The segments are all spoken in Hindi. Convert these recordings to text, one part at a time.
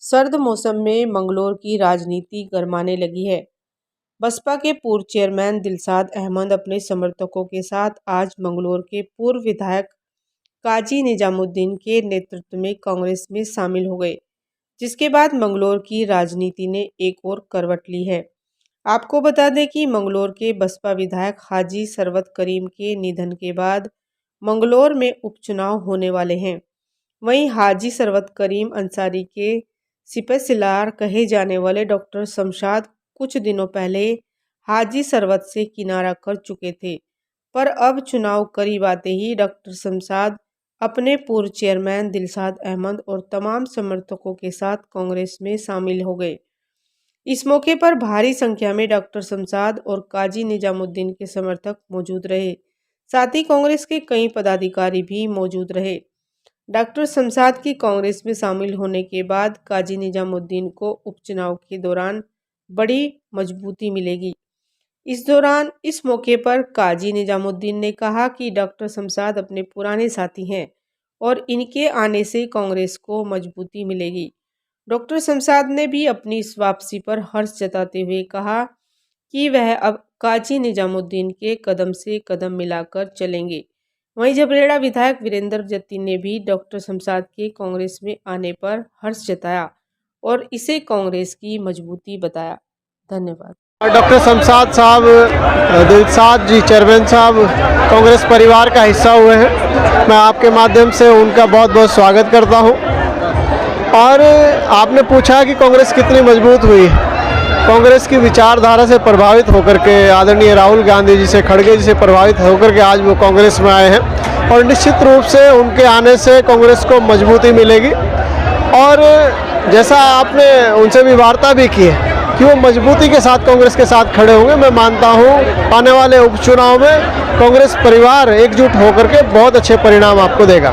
सर्द मौसम में मंगलौर की राजनीति गरमाने लगी है। बसपा के पूर्व चेयरमैन दिलशाद अहमद अपने समर्थकों के साथ आज मंगलौर के पूर्व विधायक काजी निजामुद्दीन के नेतृत्व में कांग्रेस में शामिल हो गए, जिसके बाद मंगलौर की राजनीति ने एक और करवट ली है। आपको बता दें कि मंगलौर के बसपा विधायक हाजी सरवत करीम के निधन के बाद मंगलौर में उपचुनाव होने वाले हैं। वहीं हाजी सरवत करीम अंसारी के सिपहसालार कहे जाने वाले डॉक्टर शमशाद कुछ दिनों पहले हाजी सरवत से किनारा कर चुके थे, पर अब चुनाव करीब आते ही डॉक्टर शमशाद अपने पूर्व चेयरमैन दिलशाद अहमद और तमाम समर्थकों के साथ कांग्रेस में शामिल हो गए। इस मौके पर भारी संख्या में डॉक्टर शमशाद और काजी निजामुद्दीन के समर्थक मौजूद रहे, साथ ही कांग्रेस के कई पदाधिकारी भी मौजूद रहे। डॉक्टर शमशाद की कांग्रेस में शामिल होने के बाद काजी निजामुद्दीन को उपचुनाव के दौरान बड़ी मजबूती मिलेगी। इस मौके पर काजी निजामुद्दीन ने कहा कि डॉक्टर शमशाद अपने पुराने साथी हैं और इनके आने से कांग्रेस को मजबूती मिलेगी। डॉक्टर शमशाद ने भी अपनी इस वापसी पर हर्ष जताते हुए कहा कि वह अब काजी निजामुद्दीन के कदम से कदम मिलाकर चलेंगे। वहीं जबरेड़ा विधायक वीरेंद्र जत्ती ने भी डॉक्टर शमशाद के कांग्रेस में आने पर हर्ष जताया और इसे कांग्रेस की मजबूती बताया। धन्यवाद। डॉक्टर शमशाद साहब, दिलशाद जी चेयरमैन साहब कांग्रेस परिवार का हिस्सा हुए हैं। मैं आपके माध्यम से उनका बहुत बहुत स्वागत करता हूं। और आपने पूछा कि कांग्रेस कितनी मजबूत हुई है। कांग्रेस की विचारधारा से प्रभावित होकर के आदरणीय राहुल गांधी जी से, खड़गे जी से प्रभावित होकर के आज वो कांग्रेस में आए हैं और निश्चित रूप से उनके आने से कांग्रेस को मजबूती मिलेगी। और जैसा आपने उनसे भी वार्ता भी की है कि वो मजबूती के साथ कांग्रेस के साथ खड़े होंगे। मैं मानता हूँ आने वाले उपचुनाव में कांग्रेस परिवार एकजुट होकर के बहुत अच्छे परिणाम आपको देगा।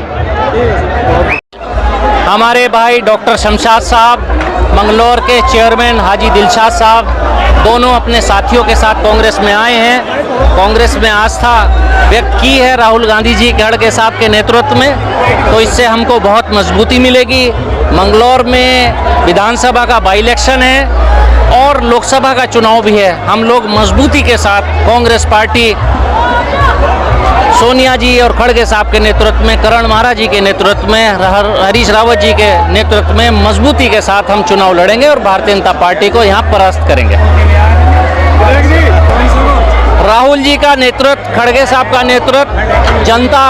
हमारे भाई डॉक्टर शमशाद साहब, मंगलौर के चेयरमैन हाजी दिलशाद साहब दोनों अपने साथियों के साथ कांग्रेस में आए हैं। कांग्रेस में आस्था व्यक्त की है राहुल गांधी जी खड़गे साहब के नेतृत्व में, तो इससे हमको बहुत मजबूती मिलेगी। मंगलौर में विधानसभा का बाई इलेक्शन है और लोकसभा का चुनाव भी है। हम लोग मजबूती के साथ कांग्रेस पार्टी सोनिया जी और खड़गे साहब के नेतृत्व में, करण महाराज जी के नेतृत्व में, हरीश रावत जी के नेतृत्व में मजबूती के साथ हम चुनाव लड़ेंगे और भारतीय जनता पार्टी को यहाँ परास्त करेंगे। राहुल जी का नेतृत्व, खड़गे साहब का नेतृत्व, जनता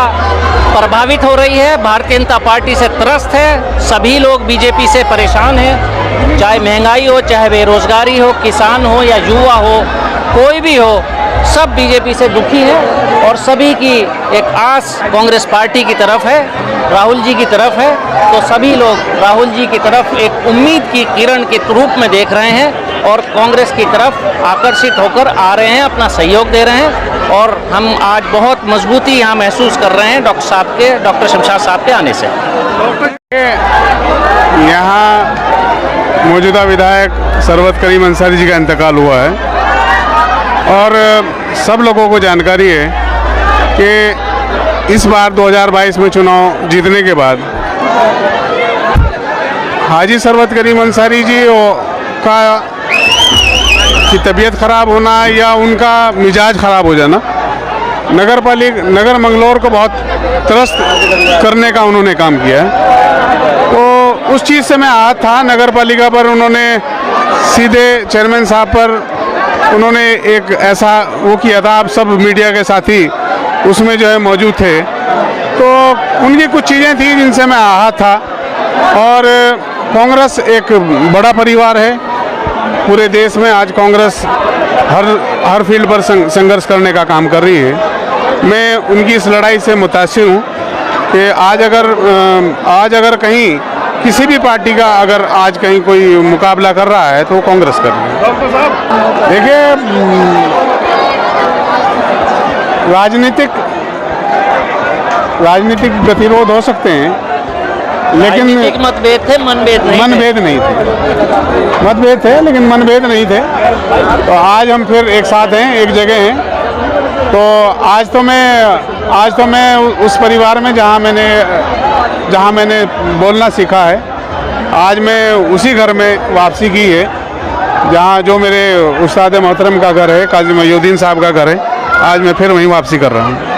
प्रभावित हो रही है, भारतीय जनता पार्टी से त्रस्त है। सभी लोग बीजेपी से परेशान हैं, चाहे महंगाई हो, चाहे बेरोजगारी हो, किसान हो या युवा हो, कोई भी हो, सब बीजेपी से दुखी है और सभी की एक आस कांग्रेस पार्टी की तरफ है, राहुल जी की तरफ है। तो सभी लोग राहुल जी की तरफ एक उम्मीद की किरण के रूप में देख रहे हैं और कांग्रेस की तरफ आकर्षित होकर आ रहे हैं, अपना सहयोग दे रहे हैं। और हम आज बहुत मजबूती यहाँ महसूस कर रहे हैं डॉक्टर शमशाद साहब के आने से। यहाँ मौजूदा विधायक सरवत करीम अंसारी जी का इंतकाल हुआ है और सब लोगों को जानकारी है कि इस बार 2022 में चुनाव जीतने के बाद हाजी सरवत करीम अंसारी जी की तबीयत खराब होना या उनका मिजाज खराब हो जाना नगर मंगलौर को बहुत त्रस्त करने का उन्होंने काम किया है। तो उस चीज़ से मैं आहत था। नगर पालिका पर उन्होंने सीधे चेयरमैन साहब पर उन्होंने एक ऐसा वो किया था, आप सब मीडिया के साथी उसमें जो है मौजूद थे, तो उनकी कुछ चीज़ें थी जिनसे मैं आहत था। और कांग्रेस एक बड़ा परिवार है पूरे देश में। आज कांग्रेस हर फील्ड पर संघर्ष करने का काम कर रही है। मैं उनकी इस लड़ाई से मुतासिर हूँ कि आज अगर कहीं किसी भी पार्टी का अगर आज कहीं कोई मुकाबला कर रहा है तो कांग्रेस कर रही है। देखिए, राजनीतिक गतिरोध हो सकते हैं, लेकिन मतभेद थे, मनभेद नहीं थे। मतभेद थे लेकिन मनभेद नहीं थे। तो आज हम फिर एक साथ हैं, एक जगह हैं। तो आज तो मैं उस परिवार में जहाँ मैंने बोलना सीखा है। आज मैं उसी घर में वापसी की है जहाँ जो मेरे उस्ताद मोहतरम का घर है, काजी मोहयुद्दीन साहब का घर है। आज मैं फिर वहीं वापसी कर रहा हूँ।